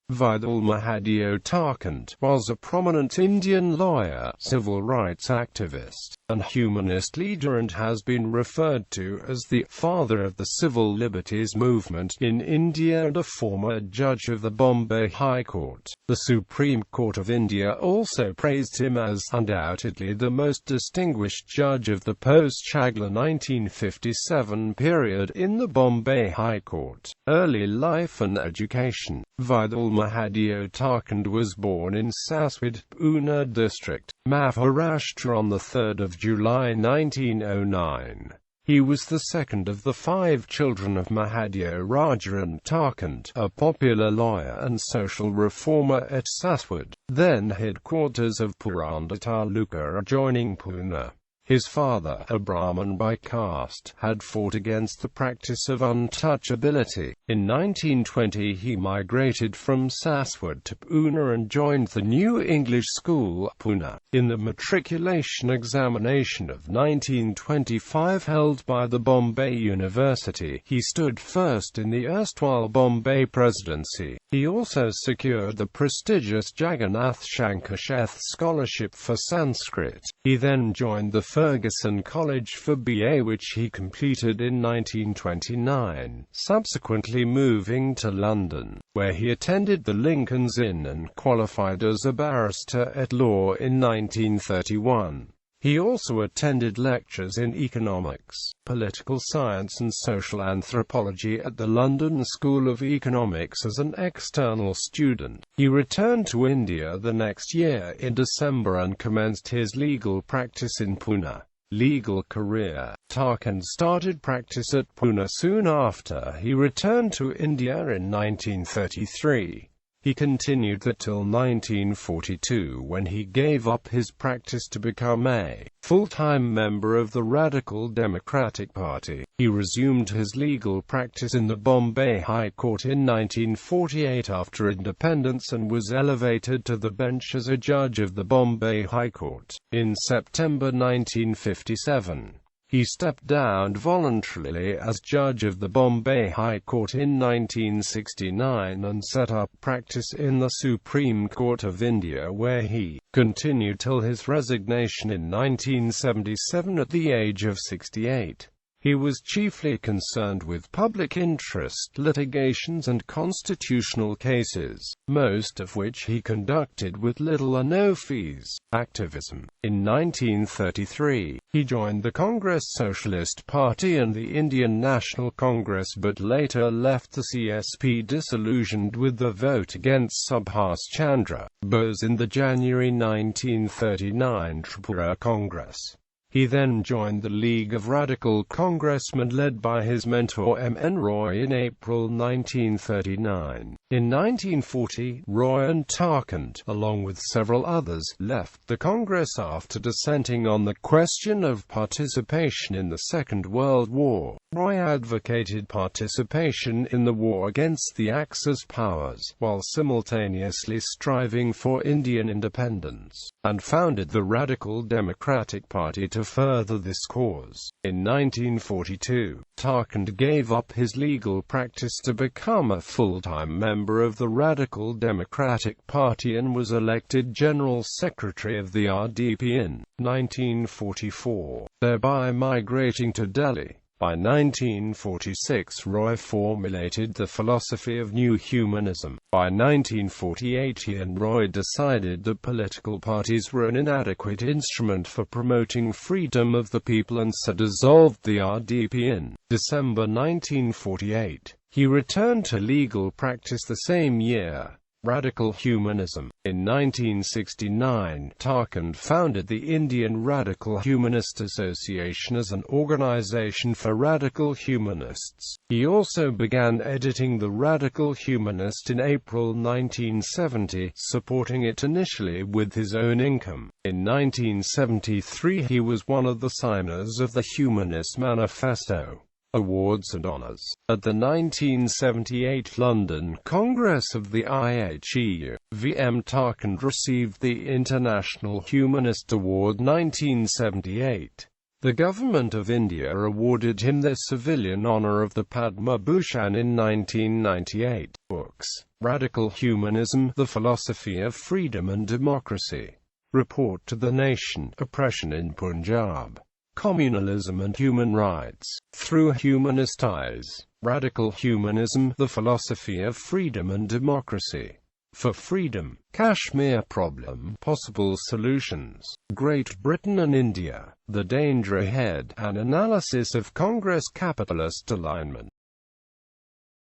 Vithal Mahadeo Tarkunde was a prominent Indian lawyer, civil rights activist, and humanist leader, and has been referred to as the father of the civil liberties movement in India and a former judge of the Bombay High Court. The Supreme Court of India also praised him as undoubtedly the most distinguished judge of the post-Chagla 1957 period in the Bombay High Court. Early life and education. Vithal Mahadeo Tarkunde was born in Saswad, Pune district, Maharashtra on 3 July 1909. He was the second of the 5 children of Mahadeo Rajaram Tarkunde, a popular lawyer and social reformer at Saswad, then headquarters of Puranda Taluka adjoining Pune. His father, a Brahmin by caste, had fought against the practice of untouchability. In 1920 he migrated from Saswad to Pune and joined the New English School, Pune. In the matriculation examination of 1925 held by the Bombay University, he stood first in the erstwhile Bombay Presidency. He also secured the prestigious Jagannath Shankar Sheth Scholarship for Sanskrit. He then joined the Fergusson College for BA, which he completed in 1929, subsequently moving to London, where he attended the Lincoln's Inn and qualified as a barrister at law in 1931. He also attended lectures in economics, political science and social anthropology at the London School of Economics as an external student. He returned to India the next year in December and commenced his legal practice in Pune. Legal career. Tarkunde started practice at Pune soon after he returned to India in 1933. He continued that till 1942, when he gave up his practice to become a full-time member of the Radical Democratic Party. He resumed his legal practice in the Bombay High Court in 1948 after independence and was elevated to the bench as a judge of the Bombay High Court. In September 1957, he stepped down voluntarily as judge of the Bombay High Court in 1969 and set up practice in the Supreme Court of India, where he continued till his resignation in 1977 at the age of 68. He was chiefly concerned with public interest litigations and constitutional cases, most of which he conducted with little or no fees. Activism. In 1933, he joined the Congress Socialist Party and the Indian National Congress, but later left the CSP disillusioned with the vote against Subhas Chandra Bose in the January 1939 Tripura Congress. He then joined the League of Radical Congressmen led by his mentor M. N. Roy in April 1939. In 1940, Roy and Tarkunde, along with several others, left the Congress after dissenting on the question of participation in the Second World War. Roy advocated participation in the war against the Axis powers, while simultaneously striving for Indian independence, and founded the Radical Democratic Party to further this cause. In 1942, Tarkunde gave up his legal practice to become a full-time member of the Radical Democratic Party and was elected General Secretary of the RDP in 1944, thereby migrating to Delhi. By 1946, Roy formulated the philosophy of New Humanism. By 1948, he and Roy decided that political parties were an inadequate instrument for promoting freedom of the people and so dissolved the RDP in December 1948. He returned to legal practice the same year. Radical Humanism. In 1969, Tarkunde founded the Indian Radical Humanist Association as an organization for radical humanists. He also began editing the Radical Humanist in April 1970, supporting it initially with his own income. In 1973, he was one of the signers of the Humanist Manifesto. Awards and honours. At the 1978 London Congress of the IHEU, V.M. Tarkunde received the International Humanist Award 1978. The Government of India awarded him the civilian honour of the Padma Bhushan in 1998. Books. Radical Humanism, the Philosophy of Freedom and Democracy. Report to the Nation, Oppression in Punjab. Communalism and Human Rights, through Humanist Eyes. Radical Humanism, the Philosophy of Freedom and Democracy. For Freedom, Kashmir Problem, Possible Solutions, Great Britain and India, The Danger Ahead, an analysis of Congress capitalist alignment.